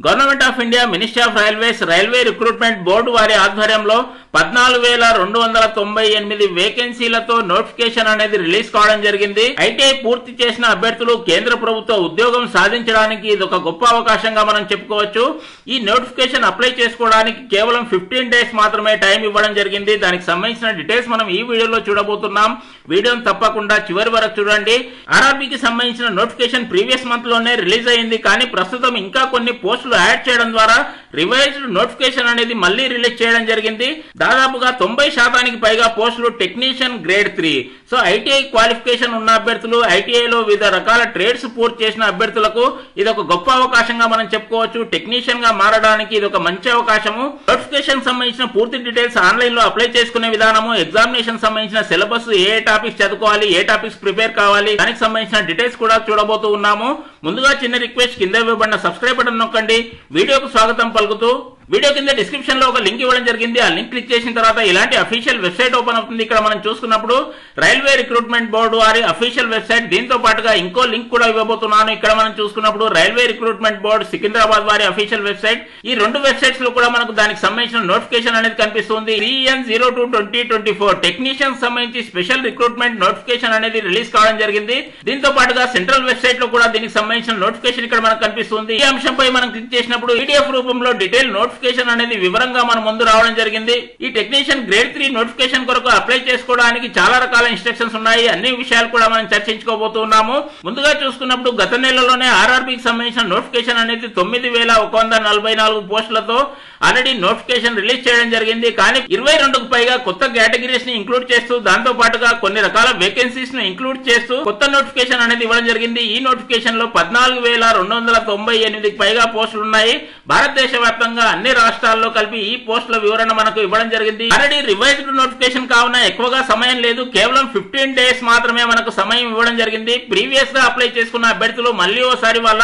Government of India ministry of railways railway recruitment board వారి ఆధ్వర్యంలో 14,298 వేకెన్సీలతో notification అనేది release కావడం జరిగింది. ఐటీఐ పూర్తి చేసిన అభ్యర్థులు కేంద్ర ప్రభుత్వ ఉద్యోగం సాధించడానికి ఇది ఒక గొప్ప అవకాశంగా మనం చెప్పుకోవచ్చు. ఈ నోటిఫికేషన్ అప్లై చేసుకోవడానికి కేవలం 15 డేస్ మాత్రమే టైం ఇవ్వడం జరిగింది. దానికి సంబంధించిన డీటెయిల్స్ మనం ఈ వీడియోలో చూడబోతున్నాం. వీడియోను తప్పకుండా చివరి వరకు చూడండి. ఆర్ఆర్బీకి సంబంధించిన నోటిఫికేషన్ ప్రీవియస్ మంత్ లోనే రిలీజ్ అయింది, కానీ ప్రస్తుతం ఇంకా కొన్ని పోస్టులు యాడ్ చేయడం ద్వారా రివైజ్డ్ నోటిఫికేషన్ అనేది మళ్ళీ రిలీజ్ చేయడం జరిగింది. దాదాపుగా 90% పైగా పోస్టులు technician grade 3. So ITI qualification ఉన్న అభ్యర్థులు, ఐటీఐలో వివిధ రకాల ట్రేడ్స్ పూర్తి చేసిన అభ్యర్థులకు ఇది ఒక గొప్ప అవకాశంగా మనం చెప్పుకోవచ్చు. టెక్నీషియన్ గా మారడానికి ఇది ఒక మంచి అవకాశము. నోటిఫికేషన్ సంబంధించిన పూర్తి డీటెయిల్స్ ఆన్లైన్ లో అప్లై చేసుకునే విధానము, ఎగ్జామినేషన్ సంబంధించిన సిలబస్, ఏ టాపిక్స్ చదువుకోవాలి, ఏ టాపిక్స్ ప్రిపేర్ కావాలి, దానికి సంబంధించిన డీటెయిల్స్ కూడా చూడబోతూ ఉన్నాము. ముందుగా చిన్న రిక్వెస్ట్, కింద ఇవ్వబడిన సబ్స్క్రైబ్ బటన్ నొక్కండి. వీడియోకు స్వాగతం పలుకుతూ వీడియో కింద డిస్క్రిప్షన్ లో ఒక లింక్ ఇవ్వడం జరిగింది. ఆ లింక్ క్లిక్ చేసిన తర్వాత ఇలాంటి అఫీషియల్ వెబ్సైట్ ఓపెన్ అవుతుంది. ఇక్కడ మనం చూసుకున్నప్పుడు రైల్వే రిక్రూట్మెంట్ బోర్డు వారి అఫీషియల్ వెబ్సైట్, దీంతో పాటుగా ఇంకో లింక్ కూడా ఇవ్వబోతున్నాను. ఇక్కడ మనం చూసుకున్నప్పుడు రైల్వే రిక్రూట్మెంట్ బోర్డు సికింద్రాబాద్ వారి అఫీషియల్ వెబ్సైట్. ఈ రెండు వెబ్సైట్స్ లో కూడా మనకు దానికి సంబంధించిన నోటిఫికేషన్ అనేది కనిపిస్తుంది. 3N02/2024 టెక్నీషియన్ సంబంధించి స్పెషల్ రిక్రూట్మెంట్ నోటిఫికేషన్ అనేది రిలీజ్ కావడం జరిగింది. దీంతో పాటుగా సెంట్రల్ వెబ్సైట్ లో కూడా దీనికి సంబంధించిన నోటిఫికేషన్ ఇక్కడ మనకు కనిపిస్తుంది. ఈ అంశంపై మనం క్లిక్ చేసినప్పుడు PDF రూపంలో డీటెయిల్ నోటిఫికేషన్ అనేది వివరంగా మన ముందు రావడం జరిగింది. ఈ టెక్నీషియన్ గ్రేడ్ 3 నోటిఫికేషన్ కొరకు అప్లై చేసుకోవడానికి చాలా రకాల ఇన్స్ట్రక్షన్స్ ఉన్నాయి. అన్ని విషయాలు కూడా మనం చర్చించుకోబోతున్నాము. ముందుగా చూసుకున్నప్పుడు గత నెలలోనే ఆర్ఆర్బీకి సంబంధించిన నోటిఫికేషన్ అనేది 9,144 పోస్టులతో ఆల్రెడీ నోటిఫికేషన్ రిలీజ్ చేయడం జరిగింది. కానీ 22కు పైగా కొత్త కేటగిరీస్ ని ఇంక్లూడ్ చేస్తూ, దాంతో పాటుగా కొన్ని రకాల వేకెన్సీస్ ను ఇంక్లూడ్ చేస్తూ కొత్త నోటిఫికేషన్ అనేది ఇవ్వడం జరిగింది. ఈ నోటిఫికేషన్ లో 14,298 పైగా పోస్టులు ఉన్నాయి. భారతదేశ వ్యాప్తంగా అన్ని రాష్ట్రాల్లో కలిపి ఈ పోస్టుల వివరణ మనకు ఇవ్వడం జరిగింది. ఆల్రెడీ రివైజ్డ్ నోటిఫికేషన్ కావున ఎక్కువగా సమయం లేదు, కేవలం 15 డేస్ మాత్రమే మనకు సమయం ఇవ్వడం జరిగింది. ప్రీవియస్ గా అప్లై చేసుకున్న అభ్యర్థులు మళ్ళీ ఓసారి వాళ్ళ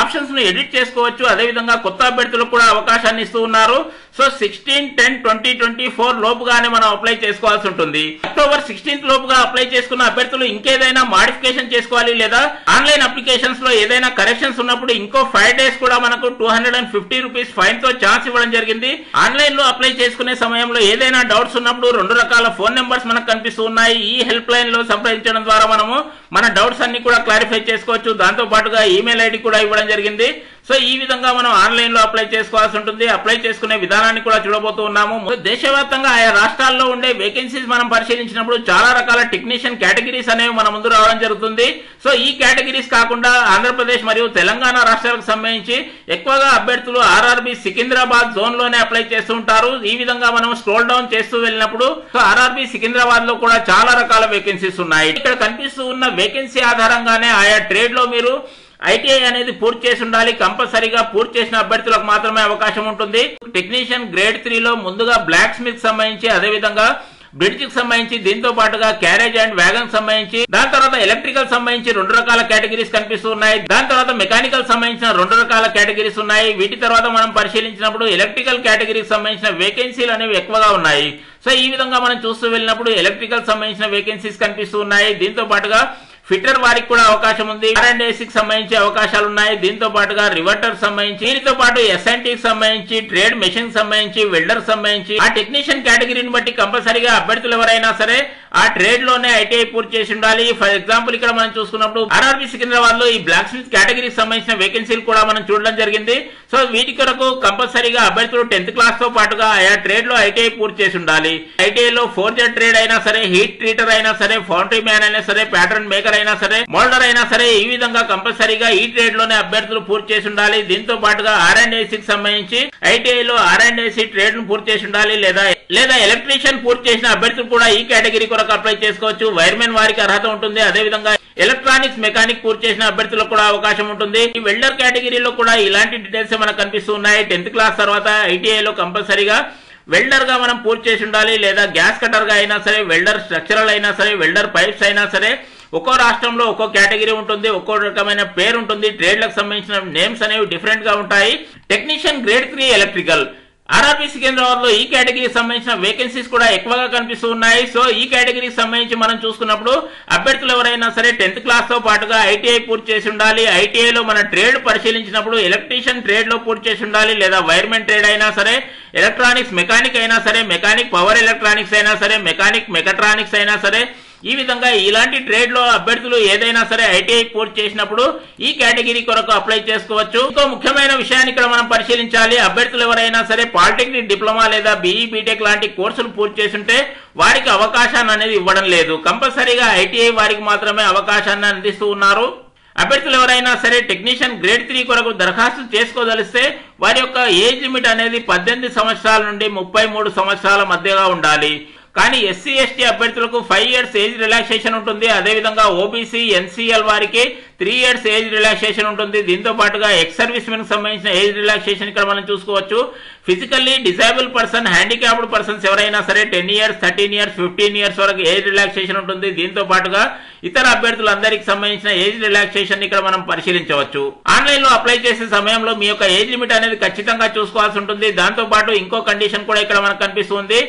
ఆప్షన్స్ ను ఎడిట్ చేసుకోవచ్చు. అదేవిధంగా కొత్త అభ్యర్థులకు కూడా అవకాశాన్ని ఇస్తూ ఉన్నారు. సో 16/10/2024 లోపుగానే మనం అప్లై చేసుకోవాల్సి ఉంటుంది. అక్టోబర్ 16th లోపుగా అప్లై చేసుకున్న అభ్యర్థులు ఇంకేదైనా మాడిఫికేషన్ చేసుకోవాలి, లేదా ఆన్లైన్ అప్లికేషన్స్ లో ఏదైనా కరెక్షన్స్ ఉన్నప్పుడు ఇంకో 5 డేస్ కూడా మనకు 250 రూపీస్ ఫైన్ తో ఛాన్స్ ఇవ్వడం జరిగింది. ఆన్లైన్ లో అప్లై చేసుకునే సమయంలో ఏదైనా డౌట్స్ ఉన్నప్పుడు 2 రకాల ఫోన్ నెంబర్స్ మనకు కనిపిస్తూ ఉన్నాయి. ఈ హెల్ప్ లైన్ లో సంప్రదించడం ద్వారా మనము మన డౌట్స్ అన్ని కూడా క్లారిఫై చేసుకోవచ్చు. దాంతో పాటుగా ఈమెయిల్ ఐడి కూడా ఇవ్వడం జరిగింది. సో ఈ విధంగా మనం ఆన్లైన్ లో అప్లై చేసుకోవాల్సి ఉంటుంది. అప్లై చేసుకునే విధానాన్ని కూడా చూడబోతూ ఉన్నాము. దేశవ్యాప్తంగా ఆయా రాష్ట్రాల్లో ఉండే వేకెన్సీస్ మనం పరిశీలించినప్పుడు చాలా రకాల టెక్నీషియన్ కేటగిరీస్ అనేవి మన ముందు రావడం జరుగుతుంది. సో ఈ కేటగిరీస్ కాకుండా ఆంధ్రప్రదేశ్ మరియు తెలంగాణ రాష్ట్రాలకు సంబంధించి ఎక్కువగా అభ్యర్థులు ఆర్ఆర్బీ సికింద్రాబాద్ జోన్ లోనే అప్లై చేస్తూ ఉంటారు. ఈ విధంగా మనం స్క్రోల్ డౌన్ చేస్తూ వెళ్ళినప్పుడు ఆర్ఆర్బీ సికింద్రాబాద్ లో కూడా చాలా రకాల వేకెన్సీస్ ఉన్నాయి. ఇక్కడ కనిపిస్తూ ఉన్న వేకెన్సీ ఆధారంగానే ఆయా ట్రేడ్ లో మీరు ఐటీఐ అనేది పూర్తి చేసి ఉండాలి. కంపల్సరీగా పూర్తి చేసిన అభ్యర్థులకు మాత్రమే అవకాశం ఉంటుంది. టెక్నీషియన్ గ్రేడ్ 3 లో ముందుగా బ్లాక్ స్మిత్ సంబంధించి, అదేవిధంగా బ్రిడ్జ్ కి సంబంధించి, దీంతో పాటుగా క్యారేజ్ అండ్ వ్యాగన్ సంబంధించి, దాని తర్వాత ఎలక్ట్రికల్ సంబంధించి 2 రకాల కేటగిరీస్ కనిపిస్తూ ఉన్నాయి. దాని తర్వాత మెకానికల్ సంబంధించిన 2 రకాల కేటగిరీస్ ఉన్నాయి. వీటి తర్వాత మనం పరిశీలించినప్పుడు ఎలక్ట్రికల్ కేటగిరీకి సంబంధించిన వేకెన్సీలు అనేవి ఎక్కువగా ఉన్నాయి. సో ఈ విధంగా మనం చూస్తూ వెళ్ళినప్పుడు ఎలక్ట్రికల్ సంబంధించిన వేకెన్సీస్ కనిపిస్తూ ఉన్నాయి. దీంతో పాటుగా ఫిట్టర్ వారికి కూడా అవకాశం ఉంది. R&AC కి సంబంధించి అవకాశాలు ఉన్నాయి. దీంతో పాటుగా రివర్టర్ సంబంధించి, దీనితో పాటు SNT కి సంబంధించి, ట్రేడ్ మెషిన్ సంబంధించి, వెల్డర్ సంబంధించి, ఆ టెక్నీషియన్ కేటగిరీని బట్టి కంపల్సరీగా అభ్యర్థులు ఎవరైనా సరే ఆ ట్రేడ్ లోనే ఐటీఐ పూర్తి చేసి ఉండాలి. ఫర్ ఎగ్జాంపుల్ ఇక్కడ మనం చూసుకున్నప్పుడు ఆర్ఆర్బీ సికింద్రాబాద్ లో ఈ బ్లాక్ స్మిత్ కేటగిరీకి సంబంధించిన వేకెన్సీలు కూడా మనం చూడడం జరిగింది. సో వీటి కొరకు కంపల్సరీగా అభ్యర్థులు 10th క్లాస్ తో పాటుగా ఆయా ట్రేడ్ లో ఐటీఐ పూర్తి చేసి ఉండాలి. ఐటీఐలో ఫోర్జర్ ట్రేడ్ అయినా సరే, హీట్ ట్రీటర్ అయినా సరే, ఫౌండరీ మ్యాన్ అయినా సరే, ప్యాటర్న్ మేకర్ అయినా సరే, మోల్డర్ అయినా సరే, ఈ విధంగా కంపల్సరీగా ఈ ట్రేడ్ లోనే అభ్యర్థులు పూర్తి చేసి ఉండాలి. దీంతో పాటుగా R&AC కి సంబంధించి ఐటీఐలో R&AC ట్రేడ్ ను పూర్తి చేసి ఉండాలి, లేదా ఎలక్ట్రీషియన్ పూర్తి చేసిన అభ్యర్థులు కూడా ఈ కేటగిరీ కొరకు అప్లై చేసుకోవచ్చు. వైర్మెన్ వారికి అర్హత ఉంటుంది. అదేవిధంగా ఎలక్ట్రానిక్స్ మెకానిక్ పూర్తి చేసిన అభ్యర్థులకు కూడా అవకాశం ఉంటుంది. ఈ వెల్డర్ కేటగిరీలో కూడా ఇలాంటి డీటెయిల్స్ మనకు కనిపిస్తూ ఉన్నాయి. 10th క్లాస్ తర్వాత ఐటీఐలో కంపల్సరీగా వెల్డర్ గా మనం పూర్తి చేసి ఉండాలి, లేదా గ్యాస్ కటర్ గా అయినా సరే, వెల్డర్ స్ట్రక్చరల్ అయినా సరే, వెల్డర్ పైప్స్ అయినా సరే. ఒక్కో రాష్ట్రంలో ఒక్కో కేటగిరీ ఉంటుంది, ఒక్కో రకమైన పేరు ఉంటుంది. ట్రేడ్లకు సంబంధించిన నేమ్స్ అనేవి డిఫరెంట్ గా ఉంటాయి. టెక్నీషియన్ గ్రేడ్ 3 ఎలక్ట్రికల్ ఆర్ఆర్బీసీ కేంద్రంలో ఈ కేటగిరీకి సంబంధించిన వేకెన్సీస్ కూడా ఎక్కువగా కనిపిస్తూ ఉన్నాయి. సో ఈ కేటగిరీకి సంబంధించి మనం చూసుకున్నప్పుడు అభ్యర్థులు ఎవరైనా సరే 10th క్లాస్ తో పాటుగా ఐటీఐ పూర్తి చేసి ఉండాలి. ఐటీఐలో మన ట్రేడ్ పరిశీలించినప్పుడు ఎలక్ట్రీషియన్ ట్రేడ్ లో పూర్తి చేసి ఉండాలి, లేదా వైర్మెన్ ట్రేడ్ అయినా సరే, ఎలక్ట్రానిక్స్ మెకానిక్ అయినా సరే, మెకానిక్ పవర్ ఎలక్ట్రానిక్స్ అయినా సరే, మెకానిక్ మెకట్రానిక్స్ అయినా సరే, ఈ విధంగా ఇలాంటి ట్రేడ్ లో అభ్యర్థులు ఏదైనా సరే ఐటీఐ పూర్తి చేసినప్పుడు ఈ కేటగిరీ కొరకు అప్లై చేసుకోవచ్చు. ఇంకో ముఖ్యమైన విషయాన్ని ఇక్కడ మనం పరిశీలించాలి. అభ్యర్థులు ఎవరైనా సరే పాలిటెక్నిక్ డిప్లొమా లేదా బీఈ బీటెక్ లాంటి కోర్సులు పూర్తి చేస్తుంటే వారికి అవకాశాన్ని అనేది ఇవ్వడం లేదు. కంపల్సరీగా ఐటీఐ వారికి మాత్రమే అవకాశాన్ని అందిస్తూ ఉన్నారు. అభ్యర్థులు ఎవరైనా సరే టెక్నీషియన్ గ్రేడ్ 3 కొరకు దరఖాస్తు చేసుకోదలిస్తే వారి యొక్క ఏజ్ లిమిట్ అనేది 18 సంవత్సరాల నుండి 33 సంవత్సరాల మధ్యగా ఉండాలి. కానీ ఎస్సీ ఎస్టీ అభ్యర్థులకు 5 years ఏజ్ రిలాక్సేషన్ ఉంటుంది. అదేవిధంగా ఓబీసీ ఎన్సీఎల్ వారికి 3 years ఏజ్ రిలాక్సేషన్ ఉంటుంది. దీంతో పాటుగా ఎక్స్ సర్వీస్ మెన్ సంబంధించిన ఏజ్ రిలాక్సేషన్ ఇక్కడ మనం చూసుకోవచ్చు. Physically disable person, handicapped persons ఎవరైనా సరే 10 years, 13 years, 15 years వరకు ఏజ్ రిలాక్సేషన్ ఉంటుంది. దీంతో పాటుగా ఇతర అభ్యర్థులందరికి సంబంధించిన ఏజ్ రిలాక్సేషన్ ఇక్కడ మనం పరిశీలించవచ్చు. ఆన్లైన్ లో అప్లై చేసే సమయంలో మీ యొక్క ఏజ్ లిమిట్ అనేది ఖచ్చితంగా చూసుకోవాల్సి ఉంటుంది. దాంతో పాటు ఇంకో కండిషన్ కూడా ఇక్కడ మనకు కనిపిస్తుంది.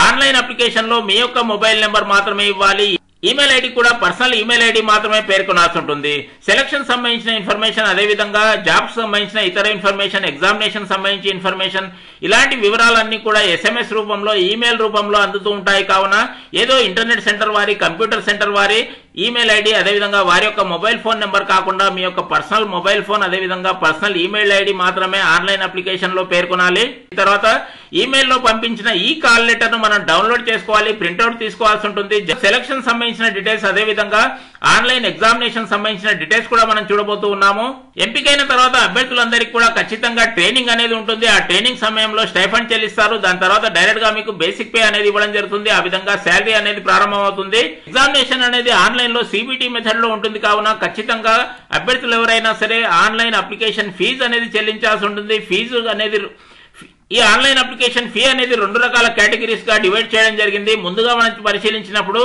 ఆన్లైన్ అప్లికేషన్ లో మీ యొక్క మొబైల్ నెంబర్ మాత్రమే ఇవ్వాలి. ఈమెయిల్ ఐడి కూడా పర్సనల్ ఈమెయిల్ ఐడి మాత్రమే పేర్కొనాల్సి ఉంటుంది. సెలక్షన్ సంబంధించిన ఇన్ఫర్మేషన్, అదేవిధంగా జాబ్ సంబంధించిన ఇతర ఇన్ఫర్మేషన్, ఎగ్జామినేషన్ సంబంధించిన ఇన్ఫర్మేషన్, ఇలాంటి వివరాలన్నీ కూడా SMS రూపంలో, ఈమెయిల్ రూపంలో అందుతూ ఉంటాయి. కావున ఏదో ఇంటర్నెట్ సెంటర్ వారి, కంప్యూటర్ సెంటర్ వారి ఈమెయిల్ ఐడి, అదేవిధంగా వారి యొక్క మొబైల్ ఫోన్ నెంబర్ కాకుండా మీ యొక్క పర్సనల్ మొబైల్ ఫోన్, అదేవిధంగా పర్సనల్ ఈమెయిల్ ఐడి మాత్రమే ఆన్లైన్ అప్లికేషన్ లో పేర్కొనాలి. తర్వాత ఈమెయిల్ లో పంపించిన ఈ కాల్ లెటర్ ను మనం డౌన్లోడ్ చేసుకోవాలి, ప్రింట్అవుట్ తీసుకోవాల్సి ఉంటుంది. సెలక్షన్ సంబంధించిన డీటెయిల్స్, అదేవిధంగా ఆన్లైన్ ఎగ్జామినేషన్ సంబంధించిన డీటెయిల్స్ కూడా మనం చూడబోతూ ఉన్నాము. ఎంపికైన తర్వాత అభ్యర్థులందరికీ కూడా ఖచ్చితంగా ట్రైనింగ్ అనేది ఉంటుంది. ఆ ట్రైనింగ్ సమయంలో స్టైఫండ్ చెల్లిస్తారు. దాని తర్వాత డైరెక్ట్ గా మీకు బేసిక్ పే అనేది ఇవ్వడం జరుగుతుంది. ఆ విధంగా శాలరీ అనేది ప్రారంభం అవుతుంది. ఎగ్జామినేషన్ అనేది ఆన్లైన్ లో సిబిటి మెథడ్ లో ఉంటుంది. కావున ఖచ్చితంగా అభ్యర్థులు ఎవరైనా సరే ఆన్లైన్ అప్లికేషన్ ఫీజు అనేది చెల్లించాల్సి ఉంటుంది. ఫీజు అనేది ఈ ఆన్లైన్ అప్లికేషన్ ఫీ అనేది 2 రకాల కేటగిరీస్ గా డివైడ్ చేయడం జరిగింది. ముందుగా మనం పరిశీలించినప్పుడు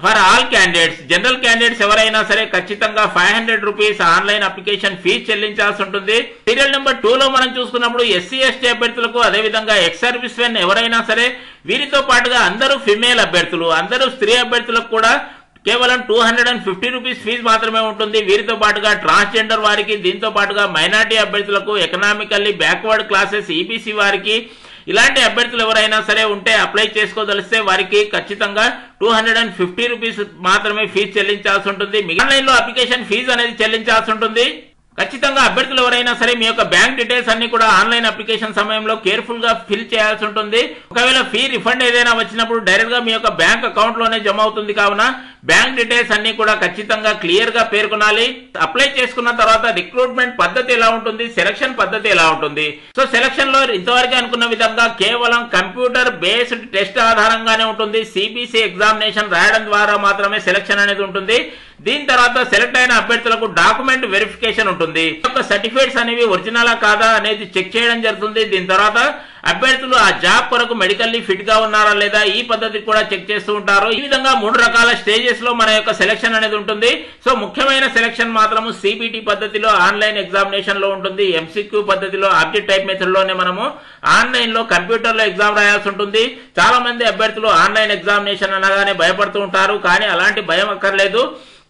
for all candidates, general candidates ఎవరైనా సరే ఖచ్చితంగా 500 రూపీస్ ఆన్లైన్ అప్లికేషన్ ఫీ చెల్లించాల్సి ఉంటుంది. సీరియల్ నెంబర్ 2 లో మనం చూసుకున్నప్పుడు ఎస్సీ ఎస్టీ అభ్యర్థులకు, అదేవిధంగా ఎక్స్ సర్వీస్ మెన్ ఎవరైనా సరే, వీరితో పాటుగా అందరూ ఫిమేల్ అభ్యర్థులు, అందరూ స్త్రీ అభ్యర్థులకు కూడా కేవలం 250 రూపీస్ ఫీజు మాత్రమే ఉంటుంది. వీరితో పాటుగా ట్రాన్స్జెండర్ వారికి, దీంతో పాటుగా మైనార్టీ అభ్యర్థులకు, ఎకనామికల్లీ బ్యాక్వర్డ్ క్లాసెస్ ఈబీసీ వారికి, ఇలాంటి అభ్యర్థులు ఎవరైనా సరే ఉంటే అప్లై చేసుకోదలిస్తే వారికి ఖచ్చితంగా 250 రూపీస్ మాత్రమే ఫీజు చెల్లించాల్సి ఉంటుంది. ఆన్లైన్ లో అప్లికేషన్ ఫీజు అనేది చెల్లించాల్సి ఉంటుంది. ఖచ్చితంగా అభ్యర్థులు ఎవరైనా సరే మీ యొక్క బ్యాంక్ డీటెయిల్స్ అన్ని కూడా ఆన్లైన్ అప్లికేషన్ సమయంలో కేర్ఫుల్ గా ఫిల్ చేయాల్సి ఉంటుంది. ఒకవేళ ఫీ రిఫండ్ ఏదైనా వచ్చినప్పుడు డైరెక్ట్ గా మీ యొక్క బ్యాంక్ అకౌంట్ లోనే జమ అవుతుంది. కావున బ్యాంక్ డీటెయిల్స్ అన్ని కూడా ఖచ్చితంగా క్లియర్ గా పేర్కొనాలి. అప్లై చేసుకున్న తర్వాత రిక్రూట్మెంట్ పద్ధతి ఎలా ఉంటుంది, సెలక్షన్ పద్ధతి ఎలా ఉంటుంది. సో సెలక్షన్ లో ఇంతవరకు అనుకున్న విధంగా కేవలం కంప్యూటర్ బేస్డ్ టెస్ట్ ఆధారంగానే ఉంటుంది. సిబిసి ఎగ్జామినేషన్ రాయడం ద్వారా మాత్రమే సెలక్షన్ అనేది ఉంటుంది. దీని తర్వాత సెలెక్ట్ అయిన అభ్యర్థులకు డాక్యుమెంట్ వెరిఫికేషన్ ఉంటుంది. సర్టిఫికేట్స్ అనేవి ఒరిజినలా కాదా అనేది చెక్ చేయడం జరుగుతుంది. దీని తర్వాత అభ్యర్థులు ఆ జాబ్ కొరకు మెడికల్లీ ఫిట్ గా ఉన్నారా లేదా ఈ పద్ధతి కూడా చెక్ చేస్తూ ఉంటారు. ఈ విధంగా 3 రకాల స్టేజెస్ లో మన యొక్క సెలక్షన్ అనేది ఉంటుంది. సో ముఖ్యమైన సెలక్షన్ మాత్రము సిబిటి పద్ధతిలో ఆన్లైన్ ఎగ్జామినేషన్ లో ఉంటుంది. ఎంసీక్యూ పద్ధతిలో ఆబ్జెక్ట్ టైప్ మెథడ్ లోనే మనము ఆన్లైన్ లో కంప్యూటర్ లో ఎగ్జామ్ రాయాల్సి ఉంటుంది. చాలా మంది అభ్యర్థులు ఆన్లైన్ ఎగ్జామినేషన్ అనగానే భయపడుతూ ఉంటారు. కానీ అలాంటి భయం అక్కర్లేదు.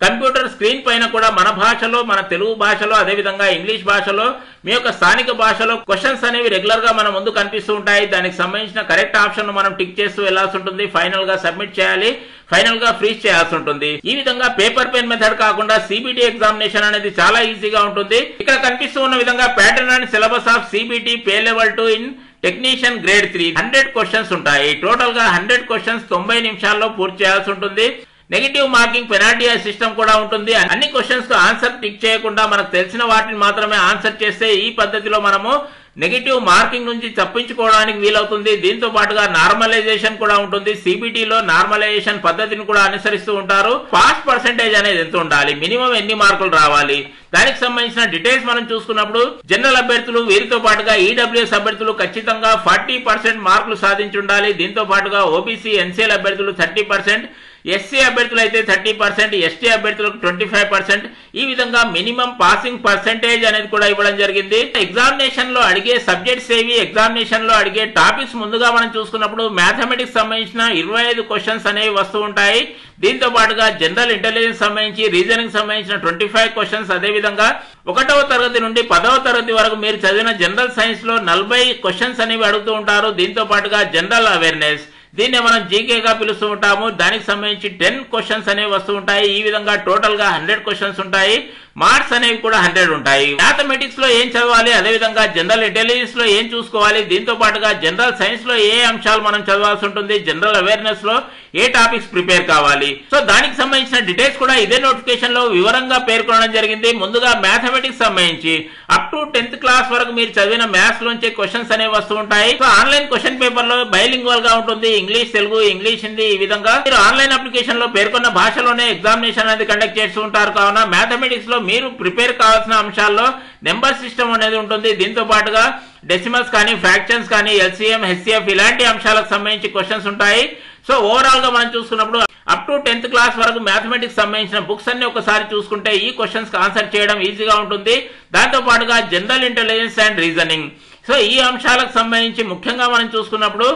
కంప్యూటర్ స్క్రీన్ పైన కూడా మన భాషలో, మన తెలుగు భాషలో, అదేవిధంగా ఇంగ్లీష్ భాషలో, మీ యొక్క స్థానిక భాషలో క్వశ్చన్స్ అనేవి రెగ్యులర్ గా మన ముందు కనిపిస్తూ ఉంటాయి. దానికి సంబంధించిన కరెక్ట్ ఆప్షన్ మనం టిక్ చేస్తూ వెళ్లాల్సి ఉంటుంది. ఫైనల్ గా సబ్మిట్ చేయాలి, ఫైనల్ గా ఫ్రీజ్ చేయాల్సి ఉంటుంది. ఈ విధంగా పేపర్ పెన్ మెథడ్ కాకుండా సిబిటి ఎగ్జామినేషన్ అనేది చాలా ఈజీగా ఉంటుంది. ఇక్కడ కనిపిస్తూ ఉన్న విధంగా pattern and syllabus of CBT pay level 2 in technician grade 3 100 questions ఉంటాయి. టోటల్ గా 100 క్వశ్చన్స్ 90 నిమిషాల్లో పూర్తి చేయాల్సి ఉంటుంది. నెగటివ్ మార్కింగ్ పెనాల్టీ సిస్టమ్ కూడా ఉంటుంది. అన్ని క్వశ్చన్స్ కు ఆన్సర్ టిక్ చేయకుండా మనకు తెలిసిన వాటిని మాత్రమే ఆన్సర్ చేస్తే ఈ పద్ధతిలో మనము నెగటివ్ మార్కింగ్ నుంచి తప్పించుకోవడానికి వీలవుతుంది. దీంతో పాటుగా నార్మలైజేషన్ కూడా ఉంటుంది. సిబిటిలో నార్మలైజేషన్ పద్ధతిని కూడా అనుసరిస్తూ ఉంటారు. పాస్ పర్సెంటేజ్ అనేది ఎంత ఉండాలి, మినిమం ఎన్ని మార్కులు రావాలి, దానికి సంబంధించిన డీటెయిల్స్ మనం చూసుకున్నప్పుడు జనరల్ అభ్యర్థులు, వీరితో పాటుగా ఈడబ్ల్యూఎస్ అభ్యర్థులు ఖచ్చితంగా 40% మార్కులు సాధించి ఉండాలి. దీంతో పాటుగా ఓబీసీ ఎన్సీఎల్ అభ్యర్థులు 30%, ఎస్సీ అభ్యర్థులు అయితే 30%, ఎస్టీ అభ్యర్థులకు 25%. ఈ విధంగా మినిమం పాసింగ్ పర్సెంటేజ్ అనేది కూడా ఇవ్వడం జరిగింది. ఎగ్జామినేషన్ లో అడిగే సబ్జెక్ట్స్ ఏవి, ఎగ్జామినేషన్ లో అడిగే టాపిక్స్ ముందుగా మనం చూసుకున్నప్పుడు మ్యాథమెటిక్స్ సంబంధించిన 25 క్వశ్చన్స్ అనేవి వస్తూ ఉంటాయి. దీంతో పాటుగా జనరల్ ఇంటెలిజెన్స్ సంబంధించి, రీజనింగ్ సంబంధించిన 25 క్వశ్చన్స్, అదే విధంగా 1వ తరగతి నుండి 10వ తరగతి వరకు మీరు చదివిన జనరల్ సైన్స్ లో 40 క్వశ్చన్స్ అనేవి అడుగుతూ ఉంటారు. దీంతో పాటుగా జనరల్ అవేర్నెస్, దీన్ని మనం జీకేగా పిలుస్తూ ఉంటాము, దానికి సంబంధించి 10 క్వశ్చన్స్ అనేవి వస్తూ ఉంటాయి. ఈ విధంగా టోటల్ గా 100 క్వశ్చన్స్ ఉంటాయి. మార్క్స్ అనేవి కూడా 100 ఉంటాయి. మ్యాథమెటిక్స్ లో ఏం చదవాలి, అదేవిధంగా జనరల్ ఇంటెలిజెన్స్ లో ఏం చూసుకోవాలి, దీంతో పాటుగా జనరల్ సైన్స్ లో ఏ అంశాలు మనం చదవాల్సి ఉంటుంది, జనరల్ అవేర్నెస్ లో ఏ టాపిక్స్ ప్రిపేర్ కావాలి, సో దానికి సంబంధించిన డీటెయిల్స్ కూడా ఇదే నోటిఫికేషన్ లో వివరంగా పేర్కొనడం జరిగింది. ముందుగా మ్యాథమెటిక్స్ సంబంధించి అప్ టు 10th క్లాస్ వరకు మీరు చదివిన మ్యాథ్స్ లోంచి క్వశ్చన్స్ అనేవి వస్తూ ఉంటాయి. సో ఆన్లైన్ క్వశ్చన్ పేపర్ లో బైలింగ్వల్ గా ఉంటుంది, ఇంగ్లీష్ తెలుగు, ఇంగ్లీష్ హిందీ. ఈ విధంగా మీరు ఆన్లైన్ అప్లికేషన్ లో పేర్కొన్న భాషలోనే ఎగ్జామినేషన్ అనేది కండక్ట్ చేస్తూ ఉంటారు. కావున మ్యాథమెటిక్స్ లో మీరు ప్రిపేర్ కావాల్సిన అంశాల్లో నెంబర్ సిస్టమ్ అనేది ఉంటుంది. దీంతో పాటుగా డెసిమల్స్ కానీ, ఫ్రాక్షన్స్ కానీ, ఎల్సిఎం, హెచ్సిఎఫ్ ఇలాంటి అంశాలకు సంబంధించి క్వశ్చన్స్ ఉంటాయి. సో ఓవరాల్ గా మనం చూసుకున్నప్పుడు అప్ టు 10th క్లాస్ వరకు మ్యాథమెటిక్స్ సంబంధించిన బుక్స్ అన్ని ఒకసారి చూసుకుంటే ఈ క్వశ్చన్స్ ఆన్సర్ చేయడం ఈజీగా ఉంటుంది. దాంతో పాటుగా general intelligence and reasoning, so ఈ అంశాలకు సంబంధించి ముఖ్యంగా మనం చూసుకున్నప్పుడు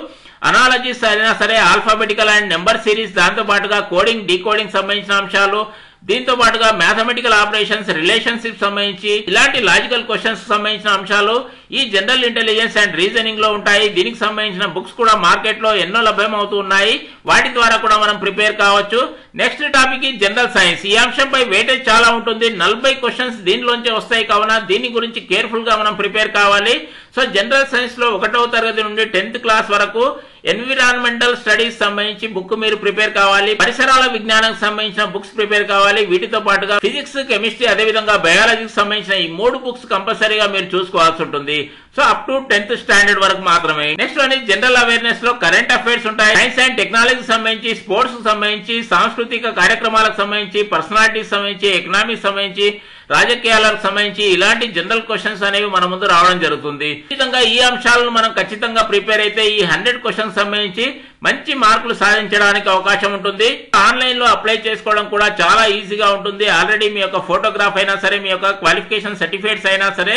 అనాలజీస్ అయినా సరే, ఆల్ఫాబెటికల్ అండ్ నెంబర్ సిరీస్, దాంతో పాటుగా కోడింగ్, డీకోడింగ్ సంబంధించిన అంశాలు, దీంతో పాటుగా మ్యాథమెటికల్ ఆపరేషన్స్, రిలేషన్షిప్ సంబంధించి ఇలాంటి లాజికల్ క్వశ్చన్స్ సంబంధించిన అంశాలు ఈ జనరల్ ఇంటెలిజెన్స్ అండ్ రీజనింగ్ లో ఉంటాయి. దీనికి సంబంధించిన బుక్స్ కూడా మార్కెట్ లో ఎన్నో లభ్యం అవుతూ ఉన్నాయి. వాటి ద్వారా కూడా మనం ప్రిపేర్ కావచ్చు. నెక్స్ట్ టాపిక్ ఈ జనరల్ సైన్స్. ఈ అంశంపై వెయిటేజ్ చాలా ఉంటుంది. 40 క్వశ్చన్స్ దీనిలోంచి వస్తాయి. కావున దీని గురించి కేర్ఫుల్ గా మనం ప్రిపేర్ కావాలి. సో జనరల్ సైన్స్ లో 1వ తరగతి నుండి 10th క్లాస్ వరకు ఎన్విరాన్మెంటల్ స్టడీస్ సంబంధించి బుక్ మీరు ప్రిపేర్ కావాలి. పరిసరాల విజ్ఞానానికి సంబంధించిన బుక్స్ ప్రిపేర్ కావాలి. వీటితో పాటుగా ఫిజిక్స్, కెమిస్ట్రీ, అదేవిధంగా బయాలజీకి సంబంధించిన ఈ 3 బుక్స్ కంపల్సరీగా మీరు చూసుకోవాల్సి ఉంటుంది. So up to 10th standard వరకు మాత్రమే. నెక్స్ట్ అనేది జనరల్ అవేర్నెస్ లో కరెంట్ అఫైర్స్ ఉంటాయి. సైన్స్ అండ్ టెక్నాలజీకి సంబంధించి, స్పోర్ట్స్ కి సంబంధించి, సాంస్కృతిక కార్యక్రమాలకు సంబంధించి, పర్సనాలిటీకి సంబంధించి, ఎకనామిక్స్ సంబంధించి, రాజకీయాలకు సంబంధించి ఇలాంటి జనరల్ క్వశ్చన్స్ అనేవి మన ముందు రావడం జరుగుతుంది. ఈ విధంగా ఈ అంశాలను మనం ఖచ్చితంగా ప్రిపేర్ అయితే ఈ 100 క్వశ్చన్స్ సంబంధించి మంచి మార్కులు సాధించడానికి అవకాశం ఉంటుంది. ఆన్లైన్ లో అప్లై చేసుకోవడం కూడా చాలా ఈజీగా ఉంటుంది. ఆల్రెడీ మీ యొక్క ఫోటోగ్రాఫ్ అయినా సరే, మీ యొక్క క్వాలిఫికేషన్ సర్టిఫికేట్స్ అయినా సరే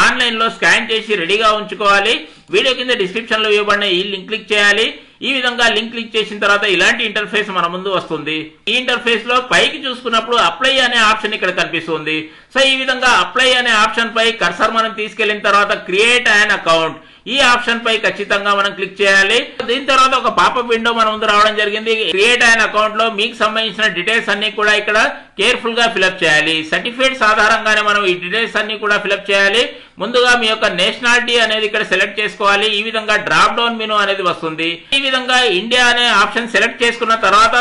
ఆన్లైన్ లో స్కాన్ చేసి రెడీగా ఉంచుకోవాలి. వీడియో కింద డిస్క్రిప్షన్ లో ఇవ్వబడిన ఈ లింక్ క్లిక్ చేయాలి. ఈ విధంగా లింక్ క్లిక్ చేసిన తర్వాత ఇలాంటి ఇంటర్ఫేస్ మన ముందు వస్తుంది. ఈ ఇంటర్ఫేస్ లో పైకి చూసుకున్నప్పుడు అప్లై అనే ఆప్షన్ ఇక్కడ కనిపిస్తుంది. సో ఈ విధంగా అప్లై అనే ఆప్షన్ పై కర్సర్ మనం తీసుకెళ్లిన తర్వాత క్రియేట్ అన్ అకౌంట్, ఈ ఆప్షన్ పై ఖచ్చితంగా మనం క్లిక్ చేయాలి. దీని తర్వాత ఒక పాపప్ విండో మన ముందు రావడం జరిగింది. క్రియేట్ అయిన అకౌంట్ లో మీకు సంబంధించిన డీటెయిల్స్ అన్ని కూడా ఇక్కడ కేర్ఫుల్ గా ఫిల్అప్ చేయాలి. సర్టిఫికేట్స్ ఆధారంగానే మనం ఈ డీటెయిల్స్ అన్ని కూడా ఫిల్అప్ చేయాలి. ముందుగా మీ యొక్క నేషనాలిటీ అనేది ఇక్కడ సెలెక్ట్ చేసుకోవాలి. ఈ విధంగా డ్రాప్ డౌన్ మెనూ అనేది వస్తుంది. ఈ విధంగా ఇండియా అనే ఆప్షన్ సెలెక్ట్ చేసుకున్న తర్వాత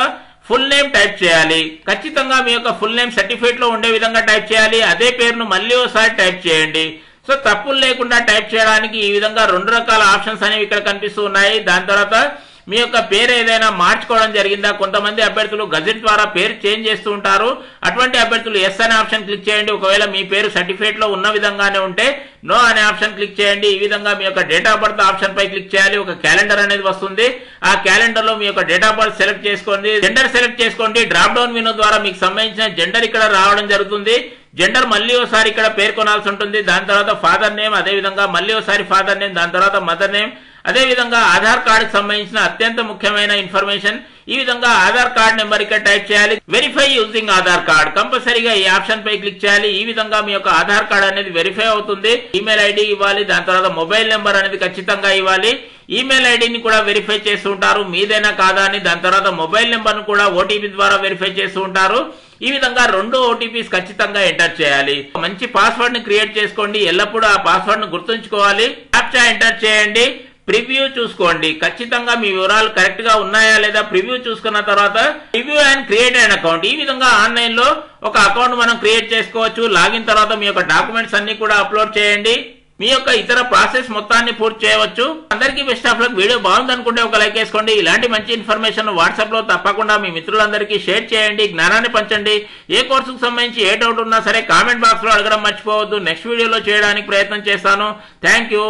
ఫుల్ నేమ్ టైప్ చేయాలి. ఖచ్చితంగా మీ యొక్క ఫుల్ నేమ్ సర్టిఫికేట్ లో ఉండే విధంగా టైప్ చేయాలి. అదే పేరును మళ్ళీ ఒకసారి టైప్ చేయండి. సో తప్పులు లేకుండా టైప్ చేయడానికి ఈ విధంగా 2 రకాల ఆప్షన్స్ అనేవి ఇక్కడ కనిపిస్తూ ఉన్నాయి. దాని తర్వాత మీ యొక్క పేరు ఏదైనా మార్చుకోవడం జరిగిందా, కొంతమంది అభ్యర్థులు గజెట్ ద్వారా పేరు చేంజ్ చేస్తూ ఉంటారు. అటువంటి అభ్యర్థులు ఎస్ అనే ఆప్షన్ క్లిక్ చేయండి. ఒకవేళ మీ పేరు సర్టిఫికేట్ లో ఉన్న విధంగానే ఉంటే నో అనే ఆప్షన్ క్లిక్ చేయండి. ఈ విధంగా మీ యొక్క డేట్ ఆఫ్ బర్త్ ఆప్షన్ పై క్లిక్ చేయాలి. ఒక క్యాలెండర్ అనేది వస్తుంది. ఆ క్యాలెండర్ లో మీ యొక్క డేట్ ఆఫ్ బర్త్ సెలెక్ట్ చేసుకోండి. జెండర్ సెలెక్ట్ చేసుకోండి. డ్రాప్ డౌన్ మెనూ ద్వారా మీకు సంబంధించిన జెండర్ ఇక్కడ రావడం జరుగుతుంది. జెండర్ మళ్ళీ ఒకసారి ఇక్కడ పేర్కొనాల్సి ఉంటుంది. దాని తర్వాత ఫాదర్ నేమ్, అదే విధంగా మళ్ళీ ఒకసారి ఫాదర్ నేమ్, దాని తర్వాత మదర్ నేమ్, అదే విధంగా ఆధార్ కార్డు కి సంబంధించిన అత్యంత ముఖ్యమైన ఇన్ఫర్మేషన్. ఈ విధంగా ఆధార్ కార్డ్ నెంబర్ ఇక్కడ టైప్ చేయాలి. వెరిఫై యూజింగ్ ఆధార్ కార్డ్, కంపల్సరీగా ఈ ఆప్షన్ పై క్లిక్ చేయాలి. ఈ విధంగా మీ యొక్క ఆధార్ కార్డ్ అనేది వెరిఫై అవుతుంది. ఈమెయిల్ ఐడి ఇవ్వాలి. దాని తర్వాత మొబైల్ నెంబర్ అనేది ఖచ్చితంగా ఇవ్వాలి. ఈమెయిల్ ఐడిని కూడా వెరిఫై చేస్తూ ఉంటారు, మీదైనా కాదా అని. దాని తర్వాత మొబైల్ నెంబర్ ను కూడా ఓటీపీ ద్వారా వెరిఫై చేస్తూ ఉంటారు. ఈ విధంగా 2 ఓటీపీస్ ఖచ్చితంగా ఎంటర్ చేయాలి. మంచి పాస్వర్డ్ ని క్రియేట్ చేసుకోండి. ఎల్లప్పుడూ ఆ పాస్వర్డ్ ను గుర్తుంచుకోవాలి. క్యాప్చా ఎంటర్ చేయండి. ప్రివ్యూ చూసుకోండి. ఖచ్చితంగా మీ వివరాలు కరెక్ట్ గా ఉన్నాయా లేదా ప్రివ్యూ చూసుకున్న తర్వాత review and create an account. ఈ విధంగా ఆన్లైన్ లో ఒక అకౌంట్ మనం క్రియేట్ చేసుకోవచ్చు. లాగిన్ తర్వాత మీ యొక్క డాక్యుమెంట్స్ అన్ని కూడా అప్లోడ్ చేయండి. మీ యొక్క ఇతర ప్రాసెస్ మొత్తాన్ని పూర్తి చేయవచ్చు. అందరికీ బెస్ట్ ఆఫ్ లక్. వీడియో బాగుంది అనుకుంటే ఒక లైక్ వేసుకోండి. ఇలాంటి మంచి ఇన్ఫర్మేషన్ వాట్సాప్ లో తప్పకుండా మీ మిత్రులందరికీ షేర్ చేయండి. జ్ఞానాన్ని పంచండి. ఏ కోర్సుకు సంబంధించి ఏ డౌట్ ఉన్నా సరే కామెంట్ బాక్స్ లో అడగడం మర్చిపోవద్దు. నెక్స్ట్ వీడియోలో చేయడానికి ప్రయత్నం చేస్తాను. Thank you.